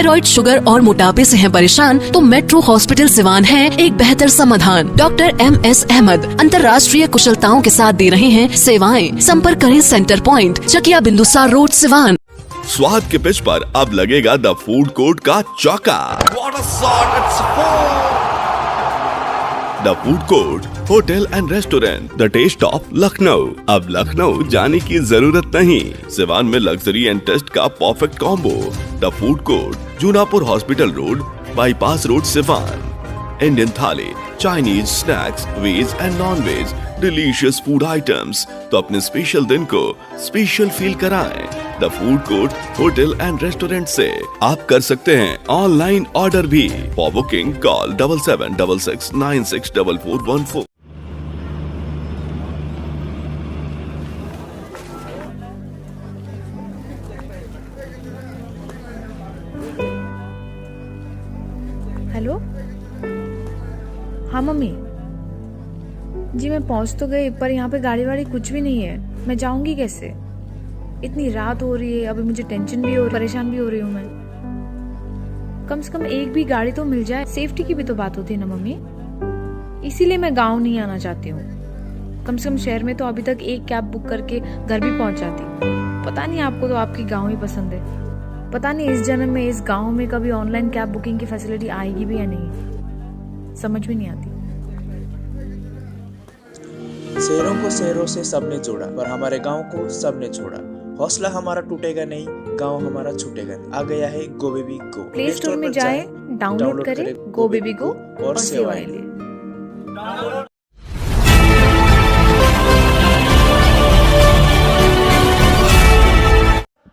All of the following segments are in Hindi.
थायराइड, शुगर और मोटापे से हैं परेशान तो मेट्रो हॉस्पिटल सिवान है एक बेहतर समाधान। डॉक्टर MS अहमद अंतर्राष्ट्रीय कुशलताओं के साथ दे रहे हैं सेवाएं। संपर्क करें centre point, Chakiya Bindusar road, Siwan. स्वाद के पिच पर अब लगेगा द फूड कोर्ट का चौका। The food court hotel and restaurant, the taste of Lucknow. अब लखनऊ जाने की जरूरत नहीं, सिवान में लग्जरी एंड टेस्ट का perfect combo. The food court, Junapur hospital road, bypass road, Siwan. Indian thali, Chinese snacks, veg and non veg, delicious food items. तो अपने स्पेशल दिन को स्पेशल फील कराएं। The food court hotel and restaurant से आप कर सकते हैं ऑनलाइन ऑर्डर भी। For booking call 7766964414। हेलो, हाँ मम्मी जी, मैं पहुंच तो गई पर यहाँ पे गाड़ी वाड़ी कुछ भी नहीं है। मैं जाऊंगी कैसे? इतनी रात हो रही है, अभी मुझे टेंशन भी हो रही, परेशान भी हो रही हूँ मैं। कम से कम एक भी गाड़ी तो मिल जाए, सेफ्टी की भी तो बात होती है ना मम्मी। इसीलिए मैं गांव नहीं आना चाहती हूँ। कम से कम शहर में तो अभी तक एक कैब बुक करके घर भी पहुंच जाती। पता नहीं, आपको तो आपकी गाँव ही पसंद है। पता नहीं इस जन्म में इस गाँव में कभी ऑनलाइन कैब बुकिंग की फैसिलिटी आएगी भी या नहीं, समझ में नहीं आती। शहरों को शहरों से सबने जोड़ा, पर हमारे गांव को सबने छोड़ा। हौसला हमारा टूटेगा नहीं, गांव हमारा छूटेगा नहीं। आ गया है गो बेबी गो। प्ले स्टोर में जाए, डाउनलोड करें गो बेबी गो और सेवाएं लें।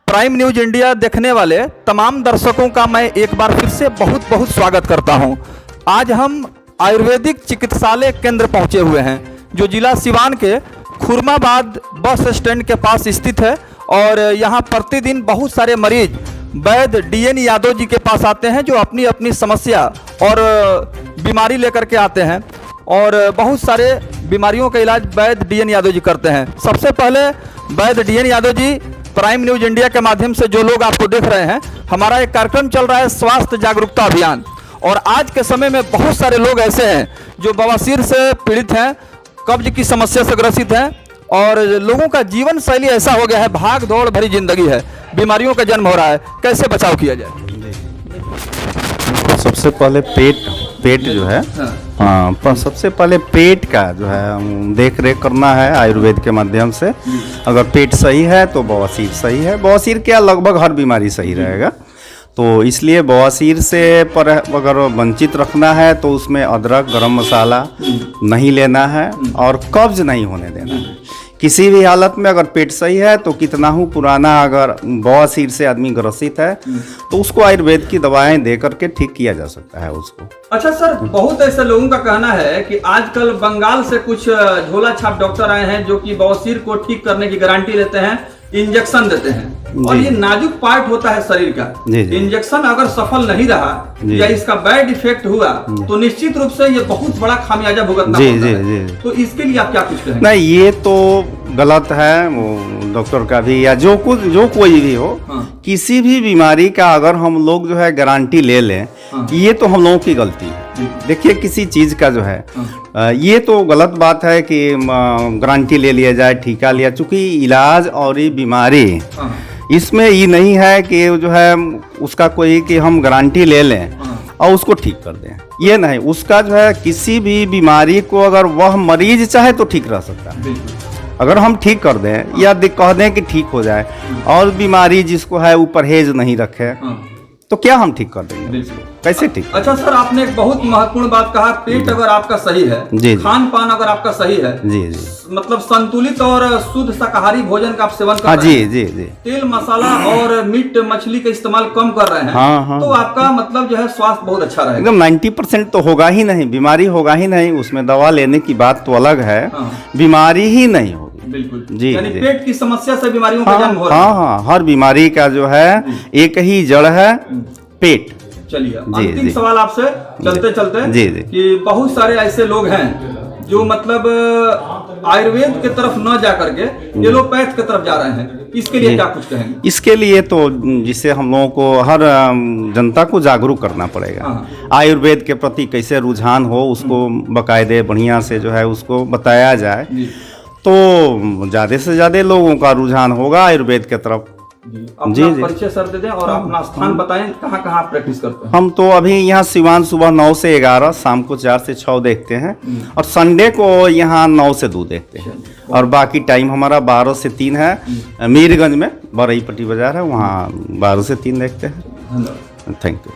प्राइम न्यूज इंडिया देखने वाले तमाम दर्शकों का मैं एक बार फिर से बहुत बहुत स्वागत करता हूं। आज हम आयुर्वेदिक चिकित्सालय केंद्र पहुंचे हुए हैं, जो जिला सिवान के खुरमाबाद बस स्टैंड के पास स्थित है। और यहाँ प्रतिदिन बहुत सारे मरीज वैद्य DN यादव जी के पास आते हैं, जो अपनी अपनी समस्या और बीमारी लेकर के आते हैं। और बहुत सारे बीमारियों का इलाज वैद्य DN यादव जी करते हैं। सबसे पहले वैद्य DN Yadav ji, prime news India के माध्यम से जो लोग आपको देख रहे हैं, हमारा एक कार्यक्रम चल रहा है स्वास्थ्य जागरूकता अभियान। और आज के समय में बहुत सारे लोग ऐसे हैं जो बवासीर से पीड़ित हैं, कब्ज की समस्या से ग्रसित हैं, और लोगों का जीवन शैली ऐसा हो गया है, भाग दौड़ भरी जिंदगी है, बीमारियों का जन्म हो रहा है। कैसे बचाव किया जाए? सबसे पहले पेट जो है, हाँ, पर सबसे पहले पेट का जो है देख रेख करना है आयुर्वेद के माध्यम से। अगर पेट सही है तो बवासीर सही है। बवासीर क्या, लगभग हर बीमारी सही रहेगा। तो इसलिए बवासीर से पर अगर वंचित रखना है तो उसमें अदरक, गरम मसाला नहीं लेना है और कब्ज नहीं होने देना है। किसी भी हालत में अगर पेट सही है तो कितना ही पुराना अगर बवासीर से आदमी ग्रसित है तो उसको आयुर्वेद की दवाएं दे करके ठीक किया जा सकता है उसको। अच्छा सर, बहुत ऐसे लोगों का कहना है कि आजकल बंगाल से कुछ झोला छाप डॉक्टर आए हैं जो कि बवासीर को ठीक करने की गारंटी लेते हैं, इंजेक्शन देते हैं। और ये नाजुक पार्ट होता है शरीर का। इंजेक्शन अगर सफल नहीं रहा या इसका बैड इफेक्ट हुआ तो निश्चित रूप से ये बहुत बड़ा खामियाजा भुगतना पड़ता है। तो इसके लिए आप क्या कुछ कहेंगे? नहीं, ये तो गलत है, वो डॉक्टर का भी या जो कोई भी हो। किसी भी बीमारी का अगर हम लोग जो है गारंटी ले लें, ये तो हम लोगों की गलती है। देखिए, किसी चीज का जो है ये तो गलत बात है कि गारंटी ले लिया जाए, ठीका लिया, चूंकि इलाज और ये बीमारी इसमें ये नहीं है कि जो है उसका कोई कि हम गारंटी ले लें और उसको ठीक कर दें। ये नहीं, उसका जो है किसी भी बीमारी को अगर वह मरीज चाहे तो ठीक रह सकता है। अगर हम ठीक कर दें या कह दें कि ठीक हो जाए और बीमारी जिसको है वो परहेज नहीं रखे तो क्या हम ठीक कर देंगे? कैसे ठीक? अच्छा सर, आपने एक बहुत महत्वपूर्ण बात कहा, पेट अगर आपका सही है, खान पान अगर आपका सही है, मतलब संतुलित और शुद्ध शाकाहारी भोजन का आप सेवन कर रहे हैं, तेल मसाला और मीट मछली का इस्तेमाल कम कर रहे हैं, तो आपका मतलब जो है स्वास्थ्य बहुत अच्छा रहेगा। एकदम 90% तो होगा ही नहीं, बीमारी होगा ही नहीं। उसमें दवा लेने की बात तो अलग है, बीमारी ही नहीं होगी। बिल्कुल जी, यानी पेट की समस्या से बीमारियों का जन्म हो रहा है। हाँ, हर बीमारी का जो है एक ही जड़ है, पेट। चलिए, अंतिम सवाल आपसे चलते चलते कि बहुत सारे ऐसे लोग हैं जो मतलब आयुर्वेद की तरफ न जा करके एलोपैथ की तरफ जा रहे हैं, इसके लिए क्या कुछ कहेंगे? इसके लिए तो जिसे हम लोगों को हर जनता को जागरूक करना पड़ेगा। आयुर्वेद के प्रति कैसे रुझान हो उसको बाकायदे बढ़िया से जो है उसको बताया जाए, तो ज़्यादा से ज़्यादा लोगों का रुझान होगा आयुर्वेद के तरफ। जी जी, परिचय सर दे दें और अपना स्थान बताएं, कहाँ कहाँ प्रैक्टिस करते हैं? हम तो अभी यहाँ सिवान सुबह 9 से 11, शाम को 4 से 6 देखते हैं, और संडे को यहाँ 9 से 2 देखते हैं, और बाकी टाइम हमारा 12 से 3 है। मीरगंज में बरई पट्टी बाजार है, वहाँ 12 से 3 देखते हैं। Thank you.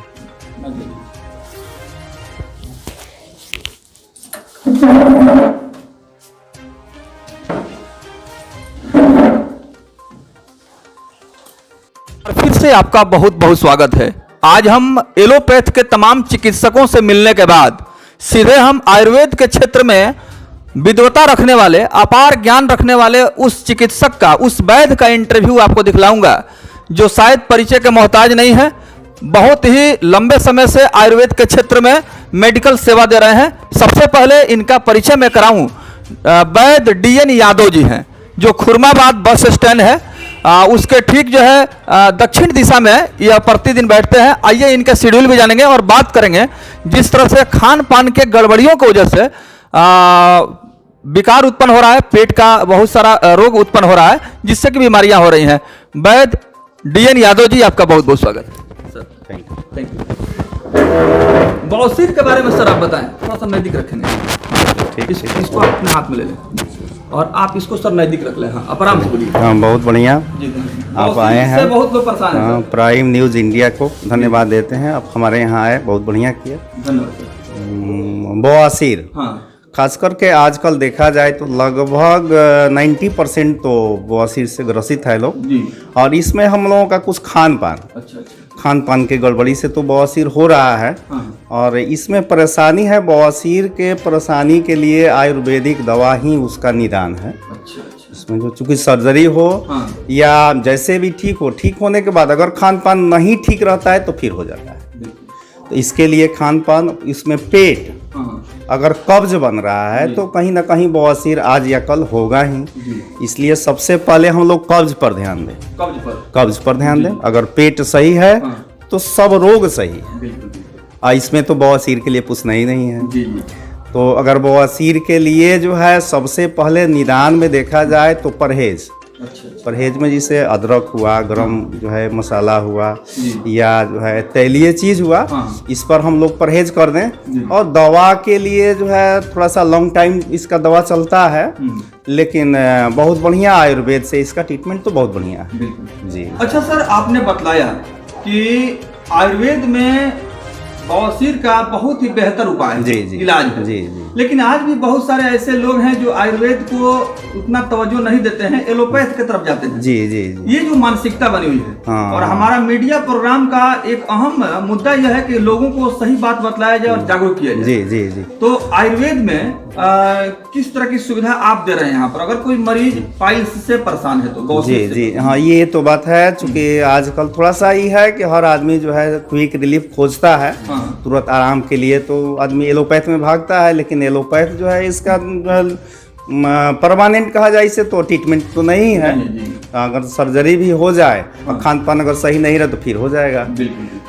फिर से आपका बहुत बहुत स्वागत है। आज हम एलोपैथ के तमाम चिकित्सकों से मिलने के बाद सीधे हम आयुर्वेद के क्षेत्र में विद्वता रखने वाले, अपार ज्ञान रखने वाले उस चिकित्सक का, उस वैद्य का इंटरव्यू आपको दिखलाऊंगा जो शायद परिचय के मोहताज नहीं है। बहुत ही लंबे समय से आयुर्वेद के क्षेत्र में मेडिकल सेवा दे रहे हैं। सबसे पहले इनका परिचय मैं कराऊं, वैद्य DN यादव जी हैं, जो खुरमाबाद बस स्टैंड है उसके ठीक जो है दक्षिण दिशा में यह प्रतिदिन बैठते हैं। आइए इनके शेड्यूल भी जानेंगे और बात करेंगे जिस तरह से खान पान के गड़बड़ियों की वजह से विकार उत्पन्न हो रहा है, पेट का बहुत सारा रोग उत्पन्न हो रहा है, जिससे कि बीमारियां हो रही हैं। वैद्य DN यादव जी, आपका बहुत बहुत स्वागत है सर। Thank you. बवासीर के बारे में सर आप बताएं, थोड़ा सा नजदीक रखेंगे, इसको अपने हाथ में ले लें और आप इसको सर नजदीक रख लें। हाँ, आप आराम से बोलिए। हाँ, बहुत बढ़िया आप आए हैं। बहुत लोग परेशान हैं। प्राइम न्यूज़ इंडिया को धन्यवाद देते हैं, आप हमारे यहाँ आए, बहुत बढ़िया किया। धन्यवाद। बवासीर, हाँ, खास करके आजकल देखा जाए तो लगभग 90% तो बवासीर से ग्रसित है लोग जी। और इसमें हम लोगों का कुछ खान पान के गड़बड़ी से तो बवासीर हो रहा है। हाँ। और इसमें परेशानी है, बवासीर के परेशानी के लिए आयुर्वेदिक दवा ही उसका निदान है। इसमें जो चूंकि सर्जरी हो या जैसे भी ठीक हो, ठीक होने के बाद अगर खान पान नहीं ठीक रहता है तो फिर हो जाता है। तो इसके लिए खान पान, इसमें पेट अगर कब्ज बन रहा है तो कहीं ना कहीं बवासीर आज या कल होगा ही। इसलिए सबसे पहले हम लोग कब्ज पर ध्यान दें, कब्ज पर ध्यान दें। अगर पेट सही है तो सब रोग सही है। इसमें तो बवासीर के लिए पूछना ही नहीं है। तो अगर बवासीर के लिए जो है सबसे पहले निदान में देखा जाए तो परहेज। परहेज में जैसे अदरक हुआ, गरम जो है मसाला हुआ, या जो है तैलीय चीज हुआ, इस पर हम लोग परहेज कर दें। और दवा के लिए जो है थोड़ा सा लॉन्ग टाइम इसका दवा चलता है, लेकिन बहुत बढ़िया आयुर्वेद से इसका ट्रीटमेंट तो बहुत बढ़िया है जी। अच्छा सर, आपने बतलाया कि आयुर्वेद में बवासीर का बहुत ही बेहतर उपाय है, जी, इलाज है। जी, जी। लेकिन आज भी बहुत सारे ऐसे लोग हैं जो आयुर्वेद को उतना तवज्जो नहीं देते हैं, एलोपैथ की तरफ जाते हैं। जी जी जी। ये जो मानसिकता बनी हुई है, हाँ। और हमारा मीडिया प्रोग्राम का एक अहम मुद्दा यह है कि लोगों को सही बात बतलाया जाए और जागरूक किया जाए। जी जी जी। तो आयुर्वेद में किस तरह की सुविधा आप दे रहे हैं यहाँ पर, अगर कोई मरीज पाइल्स से परेशान है तो? जी जी, हाँ, ये तो बात है। चूंकि आजकल थोड़ा सा ये है कि हर आदमी जो है क्विक रिलीफ खोजता है, तुरंत आराम के लिए, तो आदमी एलोपैथ में भागता है। लेकिन एलोपैथ जो है इसका परमानेंट कहा जाए इसे तो ट्रीटमेंट तो नहीं है। अगर सर्जरी भी हो जाए और खान पान अगर सही नहीं रहे तो फिर हो जाएगा।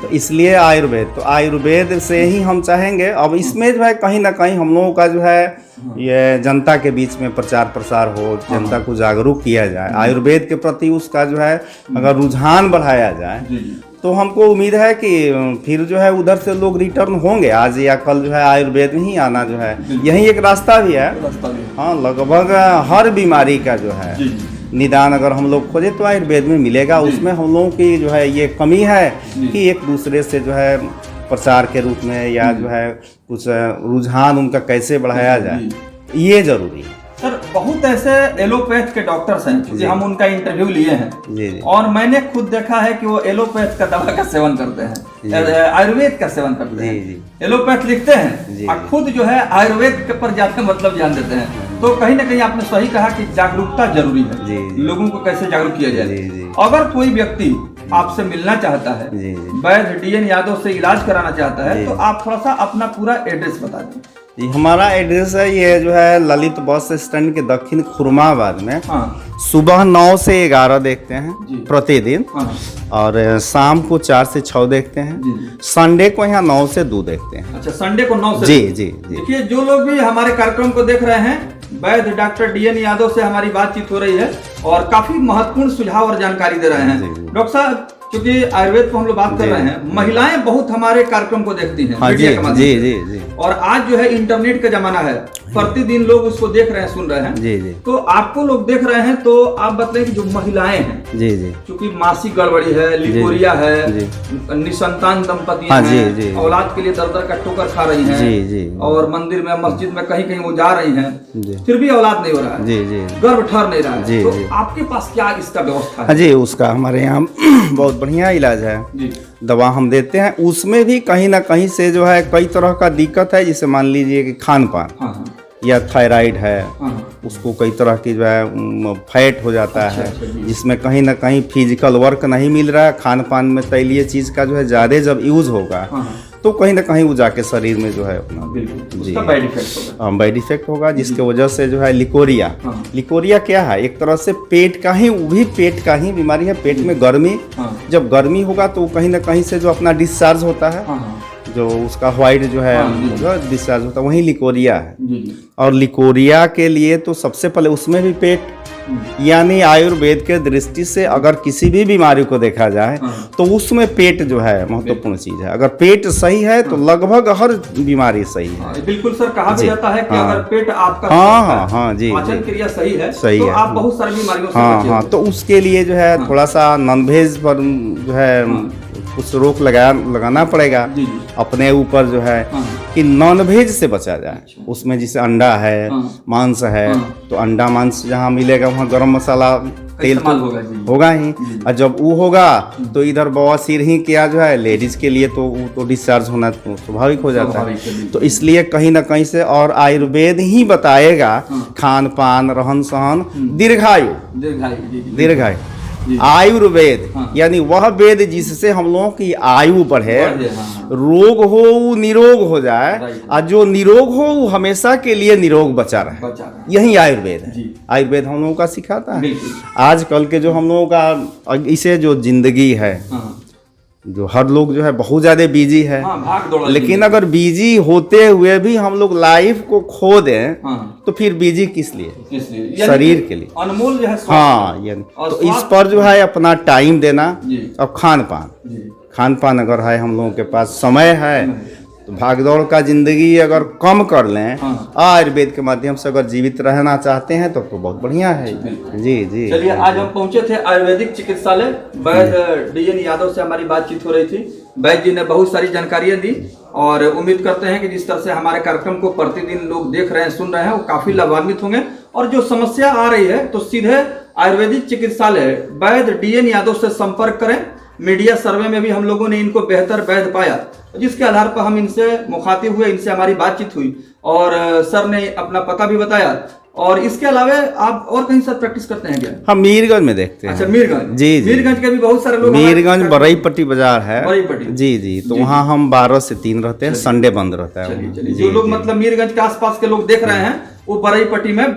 तो इसलिए आयुर्वेद से ही हम चाहेंगे। अब इसमें जो है कहीं ना कहीं हम लोगों का जो है ये जनता के बीच में प्रचार प्रसार हो, जनता को जागरूक किया जाए, आयुर्वेद के प्रति उसका जो है अगर रुझान बढ़ाया जाए तो हमको उम्मीद है कि फिर जो है उधर से लोग रिटर्न होंगे। आज या कल जो है आयुर्वेद में ही आना जो है यही एक रास्ता भी है। हाँ, लगभग हर बीमारी का जो है निदान अगर हम लोग खोजे तो आयुर्वेद में मिलेगा। उसमें हम लोगों की जो है ये कमी है कि एक दूसरे से जो है प्रचार के रूप में या जो है कुछ रुझान उनका कैसे बढ़ाया जाए, ये जरूरी है। सर, बहुत ऐसे एलोपैथ के डॉक्टर्स हैं क्योंकि हम उनका इंटरव्यू लिए हैं जी। और मैंने खुद देखा है कि वो एलोपैथ का दवा का सेवन करते हैं, आयुर्वेद का सेवन करते हैं। एलोपैथ लिखते हैं और खुद जो है आयुर्वेद के पर ज्यादा मतलब जान देते हैं। तो कहीं ना कहीं आपने सही कहा कि जागरूकता जरूरी है, लोगों को कैसे जागरूक किया जाए। अगर कोई व्यक्ति आपसे मिलना चाहता है, वैद्य DN यादव से इलाज कराना चाहता है, तो आप थोड़ा सा अपना पूरा एड्रेस बता दें। जी, हमारा एड्रेस है ये जो है ललित बस स्टैंड के दक्षिण खुरमाबाद में। हाँ सुबह 9 से 11 देखते जी। हैं प्रतिदिन, हाँ और शाम को 4 से 6 देखते हैं। जी। संडे को यहाँ 9 से 2 देखते हैं। अच्छा, संडे को 9 से जी जी जी। देखिए, जो लोग भी हमारे कार्यक्रम को देख रहे हैं, वैद्य डॉक्टर डीएन यादव से हमारी बातचीत हो रही है और काफी महत्वपूर्ण सुझाव और जानकारी दे रहे हैं। जी, जी। डॉक्टर साहब, क्योंकि आयुर्वेद को हम लोग बात कर रहे हैं, महिलाएं बहुत हमारे कार्यक्रम को देखती हैं हाँ जी मीडिया के माध्यम जी से। जी जी और आज जो है इंटरनेट का जमाना है, प्रतिदिन लोग उसको देख रहे हैं, सुन रहे हैं। जी जी तो आपको लोग देख रहे हैं, तो आप बताएं कि जो महिलाएं हैं, जी जी क्योंकि मासिक गड़बड़ी है, लिकोरिया है, जी। निसंतान दंपति हाँ, हैं, जी, जी। औलाद के लिए दर दर का ठोकर खा रही हैं, जी, जी। और मंदिर में, मस्जिद में, कहीं कहीं वो जा रही हैं, जी। फिर भी औलाद नहीं हो रहा है, जी जी गर्भ ठहर नहीं रहा है। जी, तो जी। आपके पास क्या इसका व्यवस्था हाँ है? जी, उसका हमारे यहाँ बहुत बढ़िया इलाज है। जी दवा हम देते हैं, उसमें भी कहीं ना कहीं से जो है कई तरह का दिक्कत है। जैसे मान लीजिए कि खान पान हाँ हाँ या थायराइड है, हाँ उसको कई तरह की जो है फैट हो जाता अच्छा, है, अच्छा, जी। जिसमें कहीं ना कहीं फिजिकल वर्क नहीं मिल रहा है। खान पान में तैलीय चीज़ का जो है ज़्यादा जब यूज़ होगा हाँ हाँ तो कहीं ना कहीं वो जाके शरीर में जो है अपना बिल्कुल, जी उसका बैड इफेक्ट होगा। बैड इफेक्ट होगा, जिसके वजह से जो है लिकोरिया। हाँ। लिकोरिया क्या है? एक तरह से पेट का ही, वो भी पेट का ही बीमारी है। पेट में गर्मी, हाँ जब गर्मी होगा तो कहीं ना कहीं से जो अपना डिस्चार्ज होता है, हाँ हाँ जो उसका व्हाइट जो है हाँ, जी। जो डिस्चार्ज होता है, वही लिकोरिया है। जी जी और लिकोरिया के लिए तो सबसे पहले उसमें भी पेट, यानी आयुर्वेद के दृष्टि से अगर किसी भी बीमारी को देखा जाए हाँ। तो उसमें पेट जो है महत्वपूर्ण चीज है। अगर पेट सही है तो लगभग हर बीमारी सही है। हाँ, बिल्कुल सर, कहा भी जी, जाता है कि हाँ। अगर पेट आपका हाँ, स्वस्थ है, हाँ, हाँ, जी, पाचन जी। क्रिया सही है, सही तो है। आप बहुत सारी बीमारियों से हाँ बचे हाँ, हुए तो उसके लिए जो है हाँ। थोड़ा सा नॉनवेज पर जो है कुछ रोक लगाना पड़ेगा जी जी अपने ऊपर जो है, हाँ। कि नॉनवेज से बचा जाए। उसमें जैसे अंडा है, हाँ। मांस है, हाँ। तो अंडा मांस जहाँ मिलेगा वहाँ गरम मसाला तेल इस्तेमाल तो होगा, जी। होगा ही। और जब वो होगा तो इधर बवासीर ही किया जो है लेडीज के लिए तो वो तो डिस्चार्ज होना तो स्वाभाविक हो जाता स्वाभाविक है, है। बिल्कुल। तो इसलिए कहीं ना कहीं से, और आयुर्वेद ही बताएगा खान पान, रहन सहन, दीर्घायु, दीर्घायु, जी, जी। दीर्घायु। जी। आयुर्वेद हाँ। यानी वह वेद जिससे हम लोगों की आयु बढ़े, बढ़े, हाँ, हाँ। रोग हो वो निरोग हो जाए, राइट। और जो निरोग हो वो हमेशा के लिए निरोग बचा रहे। बचा रहा है। यही आयुर्वेद है। जी। आयुर्वेद हम लोगों का सिखाता है। बिल्कुल। आजकल के जो हम लोगों का इसे जो जिंदगी है, हाँ जो हर लोग जो है बहुत ज्यादा बिजी है, हाँ, भाग दौड़ लेकिन अगर बिजी होते हुए भी हम लोग लाइफ को खो दें हाँ तो फिर बिजी किस लिए? इसलिए यानी शरीर कि के लिए। अनमोल जो है स्वास्थ्य हाँ, यानी और तो इस स्वास्थ्य- पर जो है अपना टाइम देना। जी। और खान पान, जी खान पान अगर है हम लोगों के पास समय है तो भागदौड़ का जिंदगी अगर कम कर लें, हाँ। आयुर्वेद के माध्यम से अगर जीवित रहना चाहते हैं तो बहुत बढ़िया है। जी जी। चलिए, आज हम पहुंचे थे आयुर्वेदिक चिकित्सालय, वैद्य डीएन यादव से हमारी बातचीत हो रही थी। वैद्य जी ने बहुत सारी जानकारियां दी और उम्मीद करते हैं कि जिस तरह से हमारे कार्यक्रम को प्रतिदिन लोग देख रहे हैं, सुन रहे हैं, वो काफी लाभान्वित होंगे। और जो समस्या आ रही है तो सीधे आयुर्वेदिक चिकित्सालय वैद्य डीएन यादव से संपर्क करें। मीडिया सर्वे में भी हम लोगों ने इनको बेहतर वैद्य पाया, जिसके आधार पर हम इनसे मुखातिब हुए, इनसे हमारी बातचीत हुई और सर ने अपना पता भी बताया। और इसके अलावा आप और कहीं सर प्रैक्टिस करते हैं क्या? हम मीरगंज में देखते हैं। अच्छा, मीरगंज। जी जी। मीरगंज के भी बहुत सारे लोग मीरगंज बरईपट्टी बाजार है। बरईपट्टी। जी जी, तो जी। वहाँ हम 12 से 3 रहते हैं, संडे बंद रहता है चलिए वहाँ। चलिए, जी, जो लोग जी। मतलब मीरगंज के आसपास के लोग देख रहे हैं, वो बरईपट्टी में